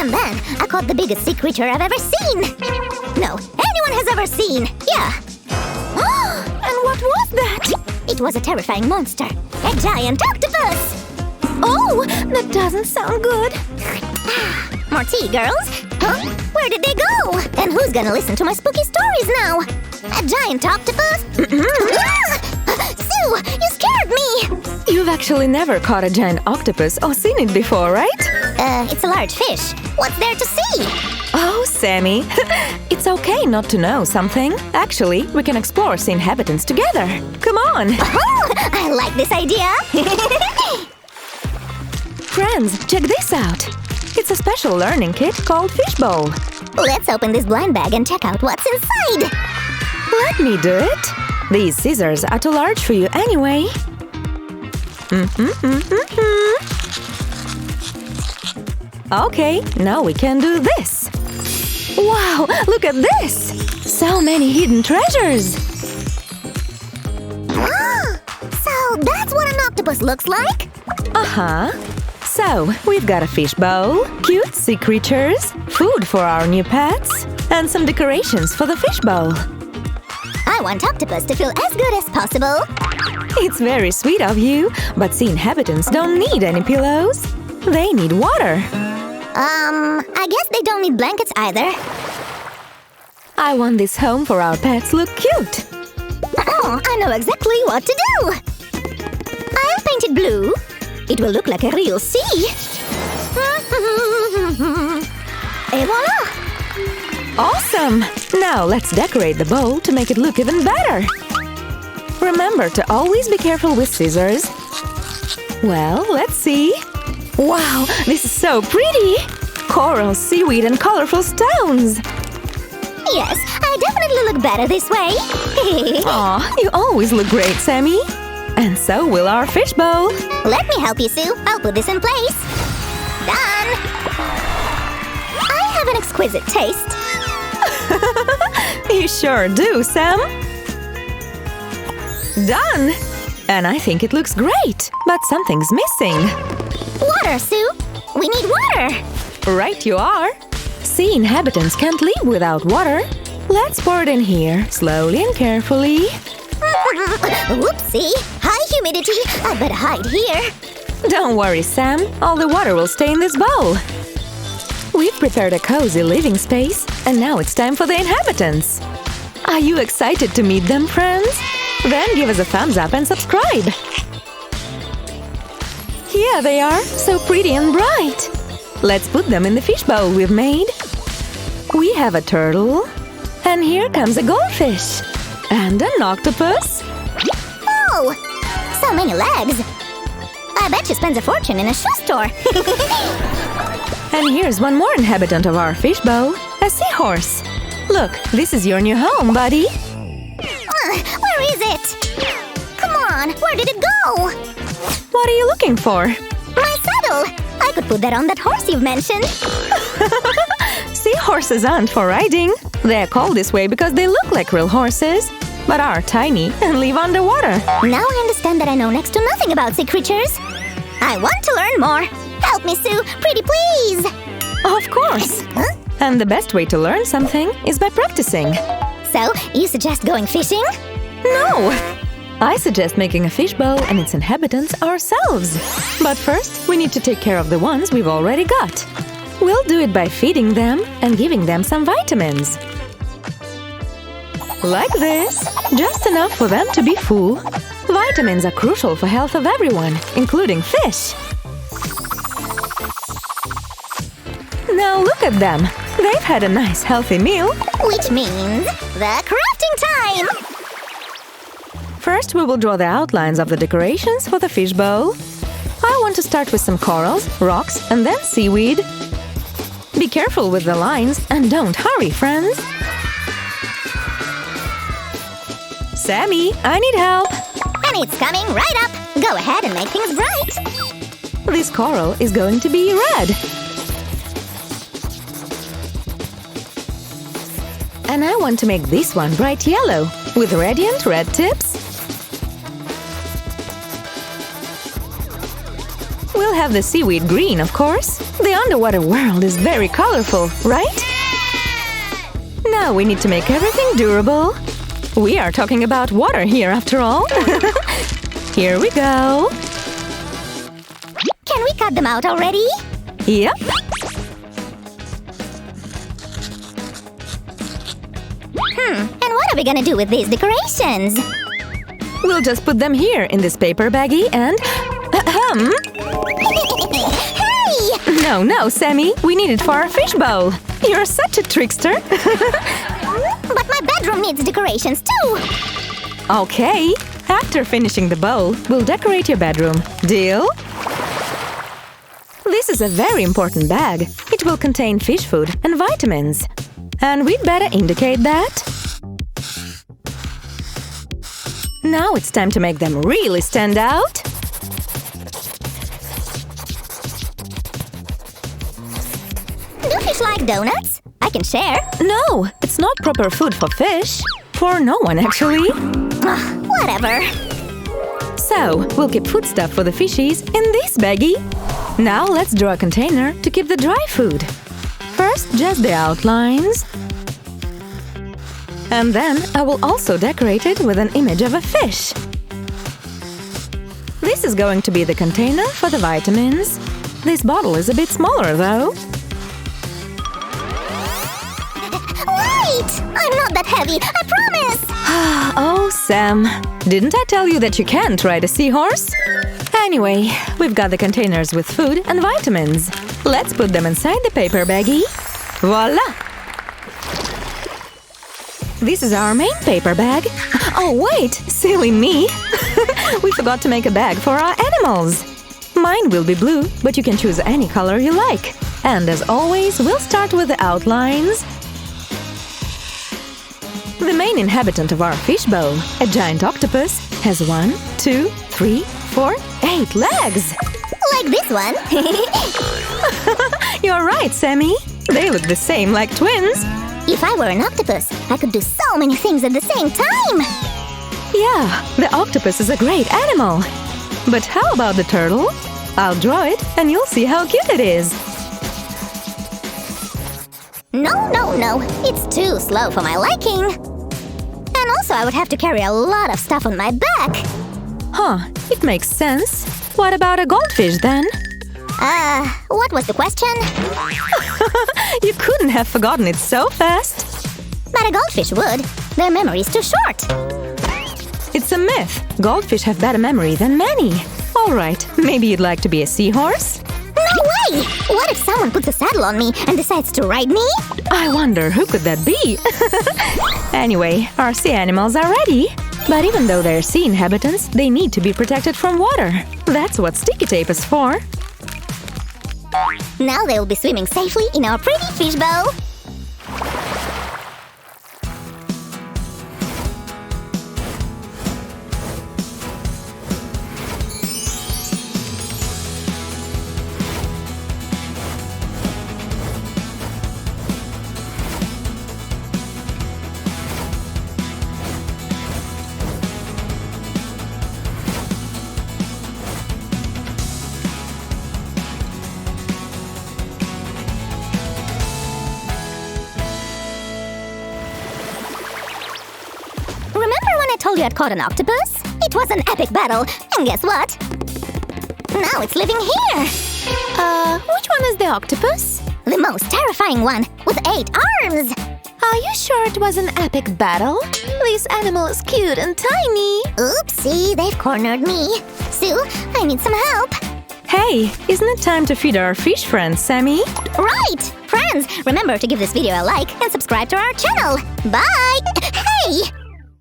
And then I caught the biggest sea creature I've ever seen. No, anyone has ever seen. Yeah. And what was that? It was a terrifying monster. A giant octopus. Oh, that doesn't sound good. More tea, girls. Huh? Where did they go? And who's gonna listen to my spooky stories now? A giant octopus? Sue, you scared me! You've actually never caught a giant octopus or seen it before, right? It's a large fish. What's there to see? Oh, Sammy. It's okay not to know something. Actually, we can explore sea inhabitants together. Come on! Oh, I like this idea! Friends, check this out! It's a special learning kit called Fishbowl. Let's open this blind bag and check out what's inside! Let me do it! These scissors are too large for you anyway. Okay, now we can do this. Wow, look at this! So many hidden treasures! So that's what an octopus looks like? Uh-huh. So, we've got a fish bowl, cute sea creatures, food for our new pets, and some decorations for the fish bowl. I want octopus to feel as good as possible. It's very sweet of you, but sea inhabitants don't need any pillows. They need water. I guess they don't need blankets either. I want this home for our pets look cute. Oh, I know exactly what to do. I'll paint it blue. It will look like a real sea. Et voila! Awesome! Now let's decorate the bowl to make it look even better. Remember to always be careful with scissors. Well, let's see. Wow, this is so pretty! Coral, seaweed, and colorful stones! Yes, I definitely look better this way. Aw, you always look great, Sammy! And so will our fish bowl! Let me help you, Sue. I'll put this in place. Done! I have an exquisite taste. You sure do, Sam! Done! And I think it looks great, but something's missing. Water, Sue! We need water! Right you are! Sea inhabitants can't live without water. Let's pour it in here, slowly and carefully. Whoopsie! High humidity! I better hide here. Don't worry, Sam. All the water will stay in this bowl. We've prepared a cozy living space, and now it's time for the inhabitants. Are you excited to meet them, friends? Then give us a thumbs up and subscribe. Here they are, so pretty and bright. Let's put them in the fish bowl we've made. We have a turtle, and here comes a goldfish, and an octopus. Oh! So many legs! I bet she spends a fortune in a shoe store. And here's one more inhabitant of our fish bowl, a seahorse. Look, this is your new home, buddy. Where is it? Come on, where did it go? What are you looking for? My saddle! I could put that on that horse you've mentioned. Seahorses aren't for riding. They're called this way because they look like real horses, but are tiny and live underwater. Now I understand that I know next to nothing about sea creatures. I want to learn more. Help me, Sue. Pretty please. Of course. Huh? And the best way to learn something is by practicing. So, you suggest going fishing? No! I suggest making a fish bowl and its inhabitants ourselves. But first, we need to take care of the ones we've already got. We'll do it by feeding them and giving them some vitamins. Like this, just enough for them to be full. Vitamins are crucial for health of everyone, including fish. Now look at them! They've had a nice healthy meal. Which means the crafting time! First, we will draw the outlines of the decorations for the fish bowl. I want to start with some corals, rocks, and then seaweed. Be careful with the lines and don't hurry, friends. Sammy, I need help. And it's coming right up. Go ahead and make things bright. This coral is going to be red. And I want to make this one bright yellow with radiant red tips. We'll We'll have the seaweed green, of course. The underwater world is very colorful, right? Now we need to make everything durable. We are talking about water here, after all. Here we go. Can we cut them out already? Yep. And what are we gonna do with these decorations? We'll just put them here in this paper baggie and… Hey! No, Sammy. We need it for our fish bowl. You're such a trickster. But my bedroom needs decorations too! Okay. After finishing the bowl, we'll decorate your bedroom. Deal? This is a very important bag. It will contain fish food and vitamins. And we'd better indicate that. Now it's time to make them really stand out. Do fish like donuts? I can share. No, it's not proper food for fish. For no one, actually. Whatever. So, we'll keep foodstuff for the fishies in this baggie. Now let's draw a container to keep the dry food. First, just the outlines. And then I will also decorate it with an image of a fish. This is going to be the container for the vitamins. This bottle is a bit smaller, though. Wait! I'm not that heavy, I promise! Oh, Sam. Didn't I tell you that you can't ride a seahorse? Anyway, we've got the containers with food and vitamins. Let's put them inside the paper baggie. Voila! This is our main paper bag. Oh, wait! Silly me! We forgot to make a bag for our animals. Mine will be blue, but you can choose any color you like. And as always, we'll start with the outlines. The main inhabitant of our fishbowl, a giant octopus, has 1, 2, 3, 4, 8 legs! Like this one! You're right, Sammy! They look the same, like twins! If I were an octopus, I could do so many things at the same time! Yeah, the octopus is a great animal! But how about the turtle? I'll draw it and you'll see how cute it is! No, it's too slow for my liking! And also I would have to carry a lot of stuff on my back! Huh, it makes sense. What about a goldfish then? What was the question? You couldn't have forgotten it so fast! But a goldfish would. Their memory is too short. It's a myth. Goldfish have better memory than many. Alright, maybe you'd like to be a seahorse? No way! What if someone puts a saddle on me and decides to ride me? I wonder who could that be? Anyway, our sea animals are ready. But even though they're sea inhabitants, they need to be protected from water. That's what sticky tape is for. Now they will be swimming safely in our pretty fish bowl. Remember when I told you I'd caught an octopus? It was an epic battle, and guess what? Now it's living here! Which one is the octopus? The most terrifying one, with 8 arms! Are you sure it was an epic battle? This animal is cute and tiny. Oopsie, they've cornered me. Sue, I need some help. Hey, isn't it time to feed our fish friends, Sammy? Right! Friends, remember to give this video a like and subscribe to our channel. Bye! Hey!